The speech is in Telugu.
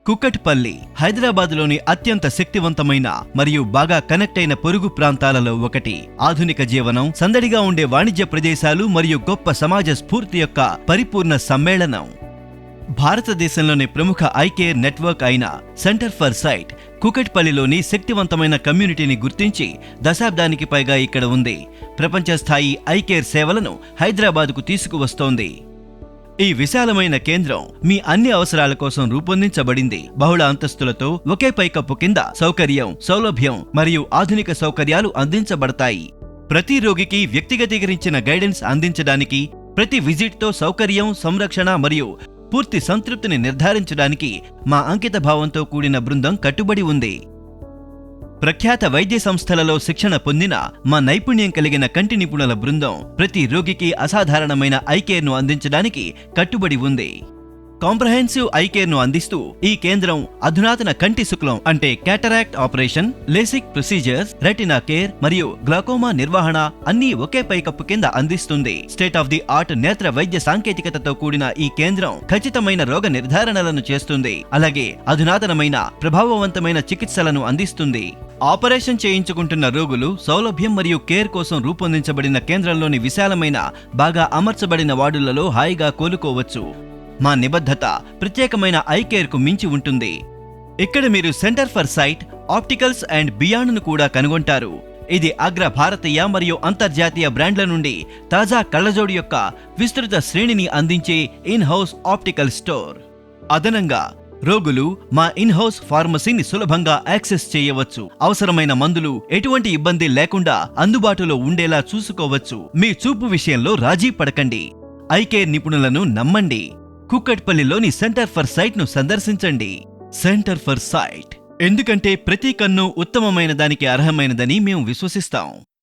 కుకట్పల్లి హైదరాబాద్లోని అత్యంత శక్తివంతమైన మరియు బాగా కనెక్ట్ అయిన పొరుగు ప్రాంతాలలో ఒకటి. ఆధునిక జీవనం, సందడిగా ఉండే వాణిజ్య ప్రదేశాలు మరియు గొప్ప సమాజ స్ఫూర్తి యొక్క పరిపూర్ణ సమ్మేళనం. భారతదేశంలోని ప్రముఖ ఐకేర్ నెట్వర్క్ అయిన సెంటర్ ఫర్ సైట్ కుకట్పల్లిలోని శక్తివంతమైన కమ్యూనిటీని గుర్తించి దశాబ్దానికి పైగా ఇక్కడ ఉంది. ప్రపంచ స్థాయి ఐకేర్ సేవలను హైదరాబాద్కు తీసుకువస్తోంది. ఈ విశాలమైన కేంద్రం మీ అన్ని అవసరాల కోసం రూపొందించబడింది. బహుళ అంతస్తులతో ఒకే పైకప్పు కింద సౌకర్యం, సౌలభ్యం మరియు ఆధునిక సౌకర్యాలు అందించబడతాయి. ప్రతి రోగికి వ్యక్తిగతీకరించిన గైడెన్స్ అందించడానికి, ప్రతి విజిట్తో సౌకర్యం, సంరక్షణ మరియు పూర్తి సంతృప్తిని నిర్ధారించడానికి మా అంకిత భావంతో కూడిన బృందం కట్టుబడి ఉంది. ప్రఖ్యాత వైద్య సంస్థలలో శిక్షణ పొందిన మా నైపుణ్యం కలిగిన కంటి నిపుణుల బృందం ప్రతి రోగికి అసాధారణమైన ఐకేర్ను అందించడానికి కట్టుబడి ఉంది. కాంప్రహెన్సివ్ ఐకేర్ను అందిస్తూ ఈ కేంద్రం అధునాతన కంటి శుక్లం అంటే cataract operation, LASIK procedures, retina care మరియు గ్లాకోమా నిర్వహణ అన్నీ ఒకే పైకప్పు కింద అందిస్తుంది. స్టేట్ ఆఫ్ ది ఆర్ట్ నేత్ర వైద్య సాంకేతికతతో కూడిన ఈ కేంద్రం ఖచ్చితమైన రోగ నిర్ధారణలను చేస్తుంది. అలాగే అధునాతనమైన ప్రభావవంతమైన చికిత్సలను అందిస్తుంది. ఆపరేషన్ చేయించుకుంటున్న రోగులు సౌలభ్యం మరియు కేర్ కోసం రూపొందించబడిన కేంద్రంలోని విశాలమైన, బాగా అమర్చబడిన వార్డులలో హాయిగా కోలుకోవచ్చు. మా నిబద్ధత ప్రత్యేకమైన ఐకేర్కు మించి ఉంటుంది. ఇక్కడ మీరు centre for sight, opticals and బియాండ్ను కూడా కనుగొంటారు. ఇది అగ్ర భారతీయ మరియు అంతర్జాతీయ బ్రాండ్ల నుండి తాజా కళ్లజోడు యొక్క విస్తృత శ్రేణిని అందించే ఇన్-హౌస్ ఆప్టికల్ స్టోర్. అదనంగా రోగులు మా ఇన్-హౌస్ ఫార్మసీని సులభంగా యాక్సెస్ చేయవచ్చు. అవసరమైన మందులు ఎటువంటి ఇబ్బంది లేకుండా అందుబాటులో ఉండేలా చూసుకోవచ్చు. మీ చూపు విషయంలో రాజీ పడకండి. ఐకేర్ నిపుణులను నమ్మండి. కుకట్పల్లిలోని సెంటర్ ఫర్ సైట్ ను సందర్శించండి. సెంటర్ ఫర్ సైట్, ఎందుకంటే ప్రతి కన్ను ఉత్తమమైన దానికి అర్హమైనదని మేము విశ్వసిస్తాం.